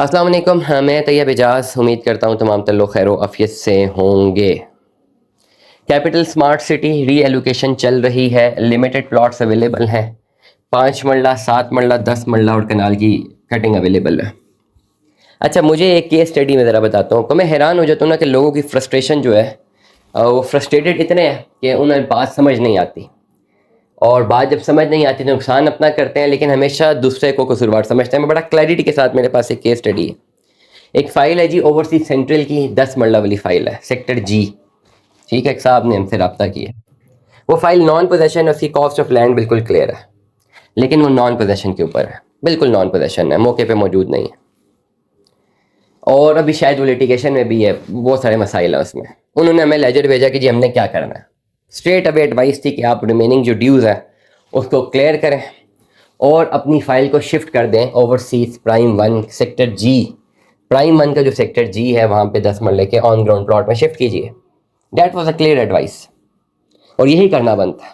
अस्सलाम वालेकुम। मैं तैयब एजाज उम्मीद करता हूँ तमाम लोग खैर आफियत से होंगे। कैपिटल स्मार्ट सिटी री एलोकेशन चल रही है, लिमिटेड प्लॉट्स अवेलेबल हैं, 5 मरला 7 मरला 10 मरला और कनाल की कटिंग अवेलेबल है। अच्छा, मुझे एक केस स्टडी में ज़रा बताता हूँ। तो मैं हैरान हो जाता हूँ ना कि लोगों की फ्रस्ट्रेशन जो है वो फ्रस्ट्रेटेड इतने हैं कि उन्हें बात समझ नहीं आती, और बात जब समझ नहीं आती तो नुकसान अपना करते हैं, लेकिन हमेशा दूसरे को कसूरवार समझते हैं। मैं बड़ा क्लैरिटी के साथ, मेरे पास एक केस स्टडी है। एक फ़ाइल है जी, ओवरसीज सेंट्रल की 10 मरला वाली फ़ाइल है, सेक्टर जी। ठीक है, एक साहब ने हमसे रब्ता किया। वो फ़ाइल नॉन पोजेशन, उसकी कॉस्ट ऑफ लैंड बिल्कुल क्लियर है, लेकिन वो नॉन पोजेशन के ऊपर है, बिल्कुल नॉन पोजेशन है, मौके पे मौजूद नहीं है, और अभी शायद वो लिटिगेशन में भी है, बहुत सारे मसाइल हैं उसमें। उन्होंने हमें लेजर भेजा कि जी हमने क्या करना है। स्ट्रेट अवे एडवाइस थी कि आप रिमेनिंग जो ड्यूज़ है उसको क्लियर करें और अपनी फ़ाइल को शिफ्ट कर दें ओवरसीज प्राइम 1 सेक्टर जी। प्राइम 1 का जो सेक्टर जी है वहाँ पे 10 मरले के ऑन ग्राउंड प्लॉट में शिफ्ट कीजिए। That was a clear advice, और यही करना बनता है।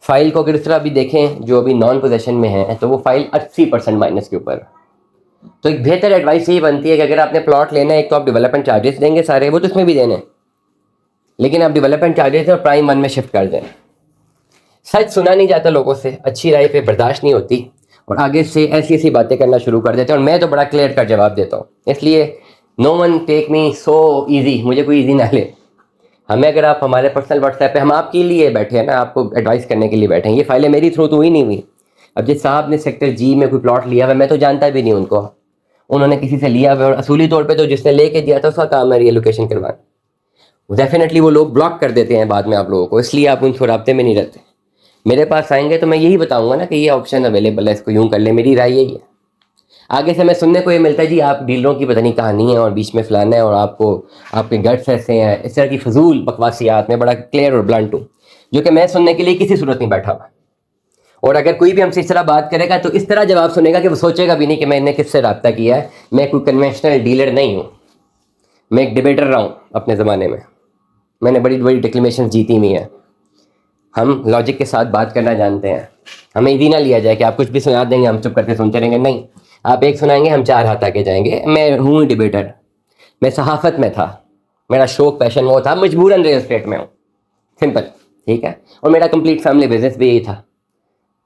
फ़ाइल को अगर इस तरह भी देखें जो अभी नॉन पोजेशन में है, तो वो फ़ाइल 80% माइनस के ऊपर है। तो एक बेहतर एडवाइस यही बनती है कि अगर आपने प्लॉट लेना है, एक तो आप डेवलपमेंट चार्जेस देंगे सारे, वो तो इसमें भी देने, लेकिन आप डेवलपमेंट चार्जेस और प्राइम 1 में शिफ्ट कर दें। सच सुना नहीं जाता लोगों से, अच्छी राय पे बर्दाश्त नहीं होती, और आगे से ऐसी ऐसी बातें करना शुरू कर देते हैं, और मैं तो बड़ा क्लियर कर जवाब देता हूँ। इसलिए no one take me so easy, मुझे कोई ईजी ना ले। हमें अगर आप हमारे पर्सनल व्हाट्सएप पे, हम आपके लिए बैठे हैं ना, आपको एडवाइस करने के लिए बैठे हैं। ये फाइलें मेरी थ्रू तो हुई नहीं हुई। अब जिस साहब ने सेक्टर जी में कोई प्लॉट लिया हुआ, मैं तो जानता भी नहीं उनको, उन्होंने किसी से लिया हुआ, और असूली तौर पे तो जिसने लेके दिया था उसका काम है रीलोकेशन करवाना। डेफिनेटली वो लोग ब्लॉक कर देते हैं बाद में आप लोगों को, इसलिए आप उनसे राब्ते में नहीं रहते। मेरे पास आएंगे तो मैं यही बताऊंगा ना कि ये ऑप्शन अवेलेबल है, इसको यूं कर ले। मेरी राय यही है। आगे से मैं सुनने को ये मिलता है जी आप डीलरों की पता नहीं कहानी है और बीच में फलाना है और आपको आपके गट्स ऐसे हैं, इस तरह की फजूल बकवासियात। में बड़ा क्लियर और ब्लंट हूँ, जो कि मैं सुनने के लिए किसी सूरत नहीं बैठा हुआ। और अगर कोई भी हमसे इस तरह बात करेगा तो इस तरह जवाब सुनेगा कि वो सोचेगा भी नहीं कि मैंने किससे रब्ता किया है। मैं कोई कन्वेंशनल डीलर नहीं हूँ, मैं एक डिबेटर रहा हूँ अपने ज़माने में। मैंने बड़ी बड़ी डिक्लेमेशन जीती हुई हैं। हम लॉजिक के साथ बात करना जानते हैं। हमें इजी ना लिया जाए कि आप कुछ भी सुना देंगे हम चुप करके सुनते रहेंगे। नहीं, आप एक सुनाएंगे हम 4 हाथ आके जाएंगे। मैं हूँ डिबेटर, मैं सहाफ़त में था, मेरा शौक पैशन वो था, मजबूरन रियल एस्टेट में हूँ, सिंपल। ठीक है, और मेरा कंप्लीट फैमिली बिजनेस भी यही था।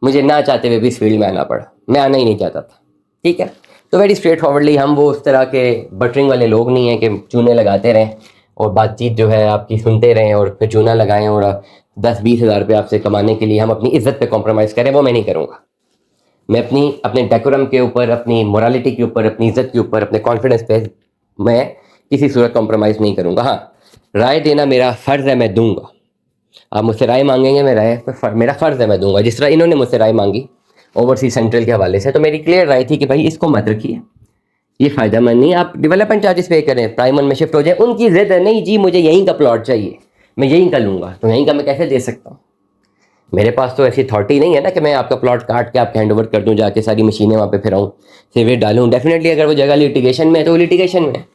मुझे ना चाहते हुए भी इस फील्ड में आना पड़ा, मैं आना ही नहीं चाहता था। ठीक है, तो वेरी स्ट्रेट फॉरवर्डली, हम वो उस तरह के बटरिंग वाले लोग नहीं हैं कि चूने लगाते रहें और बातचीत जो है आपकी सुनते रहें और फिर चूना लगाएं और 10-20 हज़ार रुपये आपसे कमाने के लिए हम अपनी इज्जत पे कॉम्प्रोमाइज़ करें। वो मैं नहीं करूँगा। मैं अपने डेकोरम के ऊपर, अपनी मोरालिटी के ऊपर, अपनी इज्जत के ऊपर, अपने कॉन्फिडेंस पे मैं किसी सूरत कॉम्प्रोमाइज़ नहीं करूँगा। हाँ, राय देना मेरा फ़र्ज़ है, मैं दूंगा। आप मुझसे राय मांगेंगे, मैं राय मेरा फ़र्ज़ है, मैं दूंगा। जिस तरह इन्होंने मुझसे राय मांगी ओवरसीज सेंट्रल के हवाले से, तो मेरी क्लियर राय थी कि भाई इसको मत रखिए, ये फ़ायदा मंद नहीं। आप डेवलपमेंट चार्जेस पे करें, प्राइम 1 में शिफ्ट हो जाए। उनकी ज़िद है, नहीं जी मुझे यहीं का प्लॉट चाहिए, मैं यहीं का लूँगा। तो यहीं का मैं कैसे दे सकता हूँ? मेरे पास तो ऐसी अथॉरिटी नहीं है ना कि मैं आपका प्लॉट काट के आपके हैंड ओवर कर दूँ, जाके सारी मशीनें वहाँ पे फिराऊँ, सीवेज डालूँ। डेफिनेटली अगर वो जगह लिटिगेशन में है तो वो लिटिगेशन में है।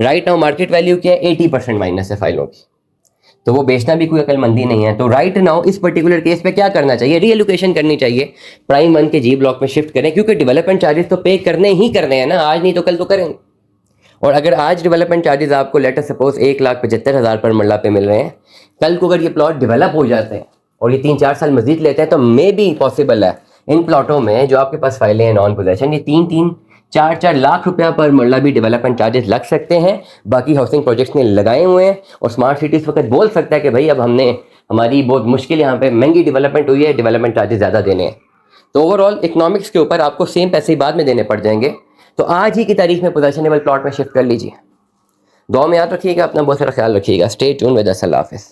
राइट नाउ मार्केट वैल्यू क्या है? 80% माइनस है फाइलों की, तो वो बेचना भी कोई अकलमंदी नहीं है। तो राइट नाउ इस पर्टिकुलर केस पे क्या करना चाहिए? रीएलोकेशन करनी चाहिए, प्राइम 1 के जी ब्लॉक में शिफ्ट करें, क्योंकि डेवलपमेंट चार्जेस तो पे करने ही करने हैं ना, आज नहीं तो कल तो करेंगे। और अगर आज डेवलपमेंट चार्जेस आपको लेटर सपोज 1,75,000 पर मरला पे मिल रहे हैं, कल को अगर ये प्लॉट डेवलप हो जाते हैं और ये 3-4 साल मजीद लेते हैं, तो मे भी पॉसिबल है इन प्लॉटों में जो आपके पास फाइलें हैं नॉन पोजेशन, ये 3-4 लाख रुपया पर मरला भी डेवलपमेंट चार्जेस लग सकते हैं। बाकी हाउसिंग प्रोजेक्ट्स ने लगाए हुए हैं, और स्मार्ट सिटी इस वक्त बोल सकता है कि भाई अब हमने, हमारी बहुत मुश्किल यहाँ पे महंगी डेवलपमेंट हुई है, डेवलपमेंट चार्जेस ज़्यादा देने हैं। तो ओवरऑल इकोनॉमिक्स के ऊपर आपको सेम पैसे बाद में देने पड़ जाएंगे। तो आज ही की तारीख में पोजेशनेबल प्लॉट में शिफ्ट कर लीजिए। दुआ में याद रखिएगा, अपना बहुत सारा ख्याल रखिएगा। Stay tune with us. अल्लाह हाफ़िज़।